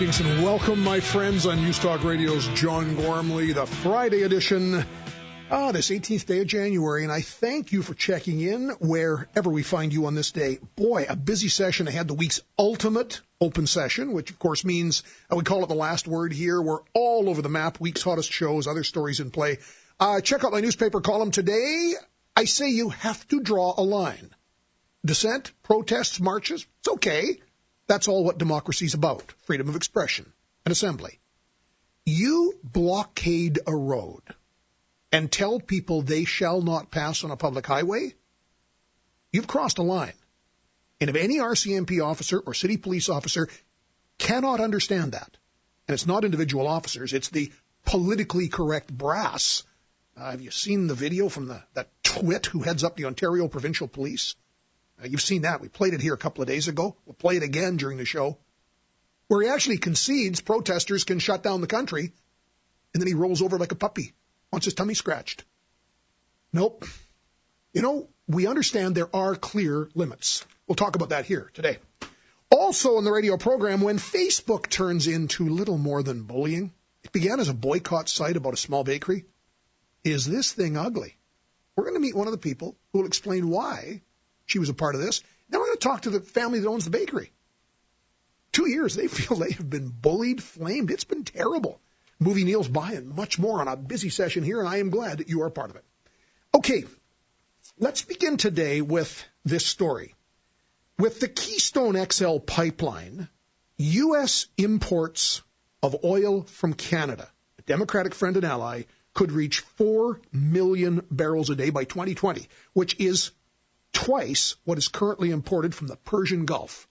Greetings and welcome, my friends, on News Talk Radio's John Gormley, the Friday edition, this 18th day of January, and I thank you for checking in wherever we find you on this day. Boy, a busy session ahead, the week's ultimate open session, which of course means we call it the last word here. We're all over the map, week's hottest shows, other stories in play. Check out my newspaper column today. I say you have to draw a line. Dissent, protests, marches, it's okay. That's all what democracy's about, freedom of expression and assembly. You blockade a road and tell people they shall not pass on a public highway, you've crossed a line. And if any RCMP officer or city police officer cannot understand that, and it's not individual officers, it's the politically correct brass. Have you seen the video from that twit who heads up the Ontario Provincial Police? You've seen that. We played it here a couple of days ago. We'll play it again during the show, where he actually concedes protesters can shut down the country, and then he rolls over like a puppy, wants his tummy scratched. Nope. You know, we understand there are clear limits. We'll talk about that here today. Also on the radio program, when Facebook turns into little more than bullying, it began as a boycott site about a small bakery. Is this thing ugly? We're going to meet one of the people who will explain why she was a part of this. Then we're going to talk to the family that owns the bakery. 2 years, they feel they have been bullied, flamed. It's been terrible. Movie Neil's by and much more on a busy session here, and I am glad that you are part of it. Okay, let's begin today with this story. With the Keystone XL Pipeline, U.S. imports of oil from Canada, a Democratic friend and ally, could reach 4 million barrels a day by 2020, which is twice what is currently imported from the Persian Gulf,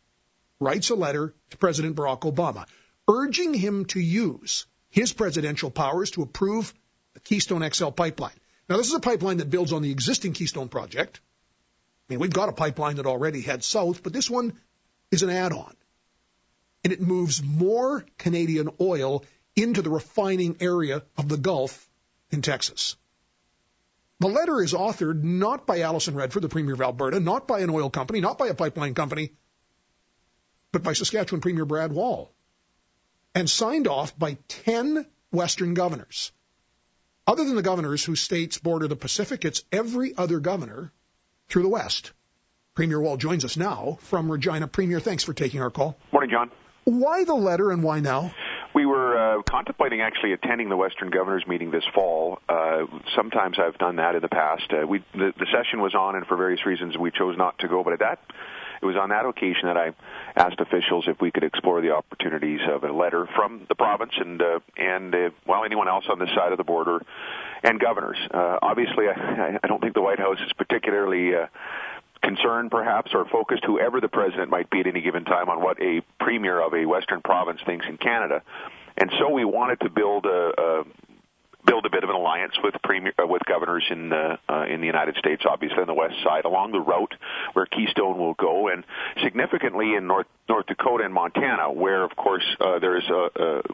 writes a letter to President Barack Obama, urging him to use his presidential powers to approve the Keystone XL Pipeline. Now, this is a pipeline that builds on the existing Keystone project. I mean, we've got a pipeline that already heads south, but this one is an add-on. And it moves more Canadian oil into the refining area of the Gulf in Texas. The letter is authored not by Alison Redford, the Premier of Alberta, not by an oil company, not by a pipeline company, but by Saskatchewan Premier Brad Wall, and signed off by 10 Western governors. Other than the governors whose states border the Pacific, it's every other governor through the West. Premier Wall joins us now from Regina. Premier, thanks for taking our call. Morning, John. Why the letter and why now? We were contemplating actually attending the Western Governors meeting this fall. Sometimes I've done that in the past. The session was on, and for various reasons we chose not to go. But it was on that occasion that I asked officials if we could explore the opportunities of a letter from the province and anyone else on this side of the border and governors. Obviously, I don't think the White House is particularly concerned, perhaps, or focused, whoever the president might be at any given time, on what a premier of a Western province thinks in Canada. And so we wanted to build a bit of an alliance with governors in the United States, obviously on the west side, along the route where Keystone will go, and significantly in North Dakota and Montana, where of course there is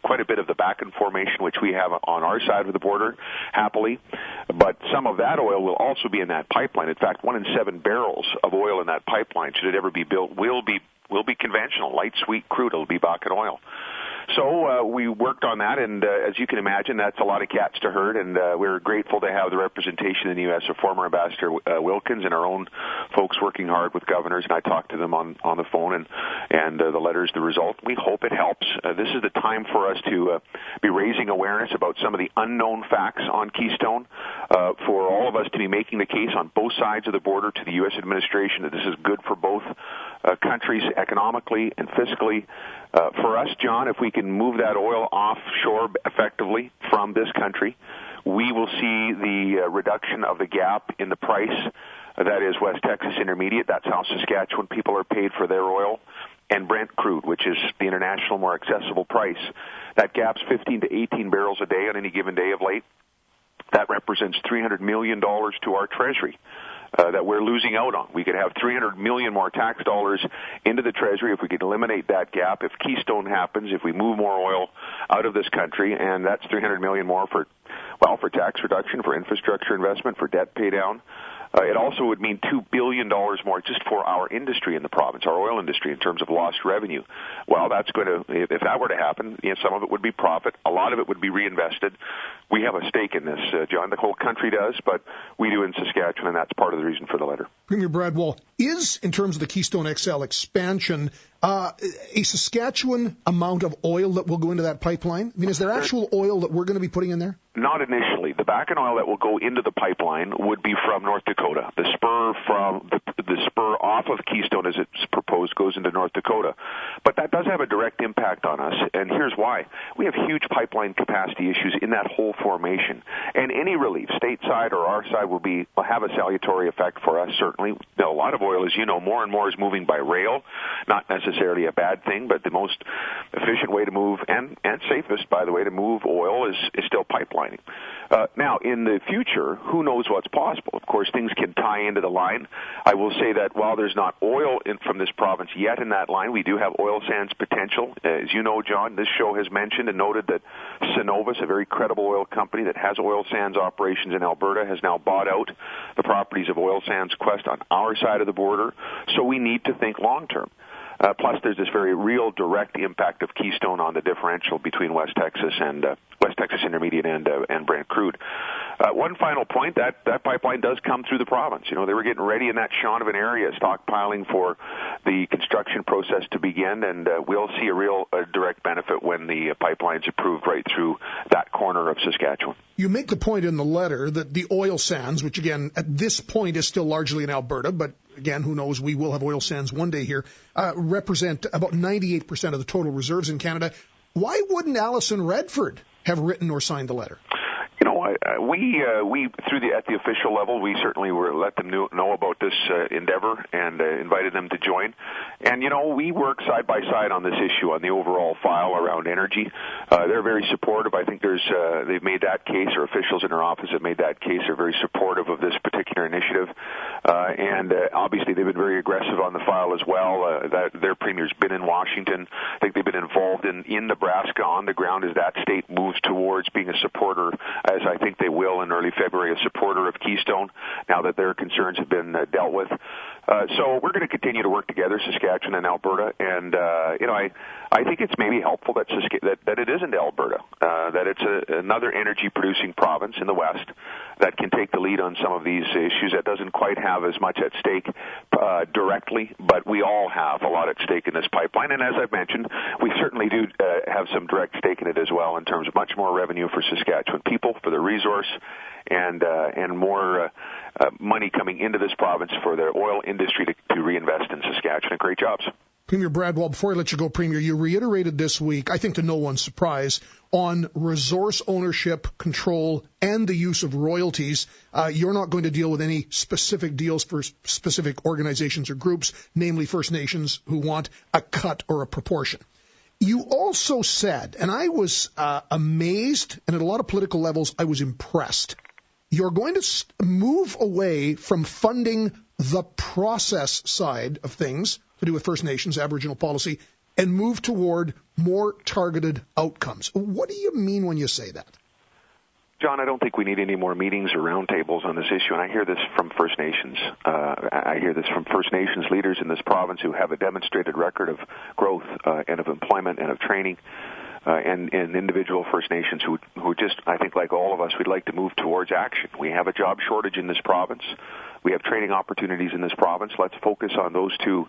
quite a bit of the Bakken Formation, which we have on our side of the border, happily. But some of that oil will also be in that pipeline. In fact, 1 in 7 barrels of oil in that pipeline, should it ever be built, will be conventional, light sweet crude. It'll be Bakken oil. So we worked on that, and as you can imagine, that's a lot of cats to herd, and we're grateful to have the representation in the U.S. of former Ambassador Wilkins and our own folks working hard with governors, and I talked to them on the phone, and the letter's the result. We hope it helps. This is the time for us to be raising awareness about some of the unknown facts on Keystone, for all of us to be making the case on both sides of the border to the U.S. administration that this is good for both countries economically and fiscally. For us, John, if we can move that oil offshore effectively from this country, we will see the reduction of the gap in the price. That is West Texas Intermediate. That's how Saskatchewan people are paid for their oil. And Brent crude, which is the international more accessible price. That gap's 15 to 18 barrels a day on any given day of late. That represents $300 million to our Treasury. That we're losing out on. We could have $300 million more tax dollars into the Treasury if we could eliminate that gap. If Keystone happens, if we move more oil out of this country, and that's $300 million more for tax reduction, for infrastructure investment, for debt pay down. It also would mean $2 billion more just for our industry in the province, our oil industry, in terms of lost revenue. Well, that's going to, if that were to happen, some of it would be profit. A lot of it would be reinvested. We have a stake in this, John. The whole country does, but we do in Saskatchewan, and that's part of the reason for the letter. Premier Brad Wall, is, in terms of the Keystone XL expansion, a Saskatchewan amount of oil that will go into that pipeline? I mean, is there actual oil that we're going to be putting in there? Not initially. The back-end oil that will go into the pipeline would be from North Dakota. The spur from the spur off of Keystone, as it's proposed, goes into North Dakota. But that does have a direct impact on us, and here's why. We have huge pipeline capacity issues in that whole formation, and any relief, stateside or our side, will have a salutary effect for us, certainly. Now, a lot of oil, as you know, more and more is moving by rail. Not necessarily a bad thing, but the most efficient way to move, and safest, by the way, to move oil is still pipelining. Now, in the future, who knows what's possible? Of course, things can tie into the line. I will say that while there's not oil from this province yet in that line, we do have oil sands potential. As you know, John, this show has mentioned and noted that Cenovus, a very credible oil company that has oil sands operations in Alberta, has now bought out the properties of Oil Sands Quest on our side of the border. So we need to think long-term. Plus, there's this very real direct impact of Keystone on the differential between West Texas Intermediate and Brent crude. One final point, that pipeline does come through the province. You know, they were getting ready in that Shaunavon area, stockpiling for the construction process to begin, and we'll see a real direct benefit when the pipeline's approved right through that corner of Saskatchewan. You make the point in the letter that the oil sands, which again at this point is still largely in Alberta, but again, who knows, we will have oil sands one day here, represent about 98% of the total reserves in Canada. Why wouldn't Alison Redford have written or signed the letter? You know, we at the official level, we certainly let them know about this endeavor and invited them to join. And, you know, we work side by side on this issue, on the overall file around energy. They're very supportive. I think they've made that case, or officials in our office have made that case. They're very supportive of this particular initiative. And obviously they've been very aggressive on the file as well. Their premier's been in Washington. I think they've been involved in Nebraska on the ground as that state moves towards being a supporter, as I think they will in early February, a supporter of Keystone, now that their concerns have been dealt with. So we're going to continue to work together, Saskatchewan and Alberta, and you know, I think it's maybe helpful that it isn't Alberta, that it's another energy-producing province in the West that can take the lead on some of these issues, that doesn't quite have as much at stake directly, but we all have a lot at stake in this pipeline. And as I've mentioned, we certainly do have some direct stake in it as well, in terms of much more revenue for Saskatchewan people, for the resource, and more money coming into this province for the oil industry to reinvest in Saskatchewan. Great jobs. Premier Brad Wall, before I let you go, Premier, you reiterated this week, I think to no one's surprise, on resource ownership, control, and the use of royalties. You're not going to deal with any specific deals for specific organizations or groups, namely First Nations, who want a cut or a proportion. You also said, and I was amazed, and at a lot of political levels, I was impressed, you're going to move away from funding the process side of things, to do with First Nations, Aboriginal policy, and move toward more targeted outcomes. What do you mean when you say that? John, I don't think we need any more meetings or roundtables on this issue, and I hear this from First Nations. I hear this from First Nations leaders in this province who have a demonstrated record of growth and of employment and of training, and individual First Nations who just, I think like all of us, we'd like to move towards action. We have a job shortage in this province. We have training opportunities in this province. Let's focus on those two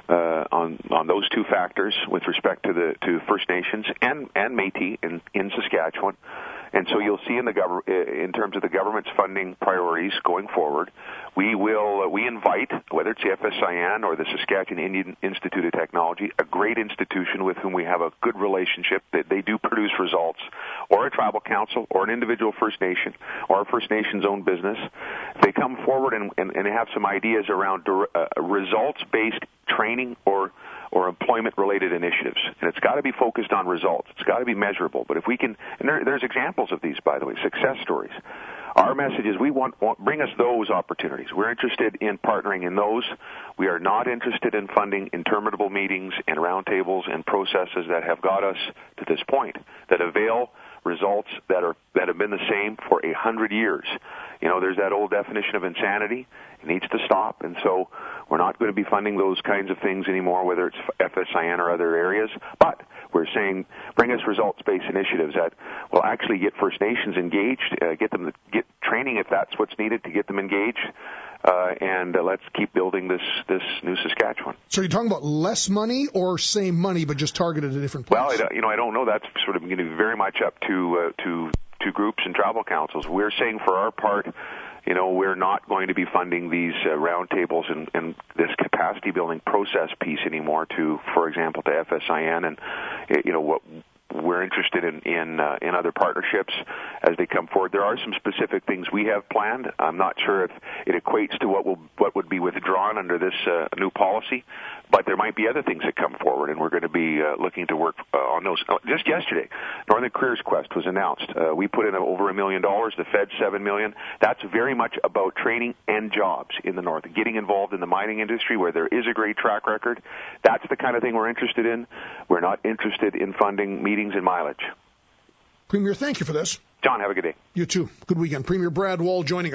on those two factors with respect to First Nations and Métis in Saskatchewan. And so you'll see in terms of the government's funding priorities going forward, we invite, whether it's the FSIN or the Saskatchewan Indian Institute of Technology, a great institution with whom we have a good relationship, that they do produce results, or a tribal council, or an individual First Nation, or a First Nation's own business. They come forward and have some ideas around results-based training or employment-related initiatives. And it's got to be focused on results. It's got to be measurable. But if we can, and there's examples of these, by the way, success stories. Our message is bring us those opportunities. We're interested in partnering in those. We are not interested in funding interminable meetings and roundtables and processes that have got us to this point, that avail results that have been the same for 100 years. You know, there's that old definition of insanity. It needs to stop, and so we're not going to be funding those kinds of things anymore, whether it's FSIN or other areas. But we're saying bring us results-based initiatives that will actually get First Nations engaged, get training if that's what's needed to get them engaged, and let's keep building this new Saskatchewan. So you're talking about less money or same money but just targeted at a different place? Well, I don't know. That's sort of going to be very much up to groups and tribal councils. We're saying for our part, you know, we're not going to be funding these roundtables and this capacity building process piece anymore to, for example, to FSIN, and you know what. We're interested in other partnerships as they come forward. There are some specific things we have planned. I'm not sure if it equates to what would be withdrawn under this new policy, but there might be other things that come forward, and we're going to be looking to work on those. Just yesterday, Northern Careers Quest was announced. We put in over $1 million. The Fed $7 million. That's very much about training and jobs in the north, getting involved in the mining industry where there is a great track record. That's the kind of thing we're interested in. We're not interested in funding meetings and mileage. Premier, thank you for this. John, have a good day. You too. Good weekend. Premier Brad Wall joining us.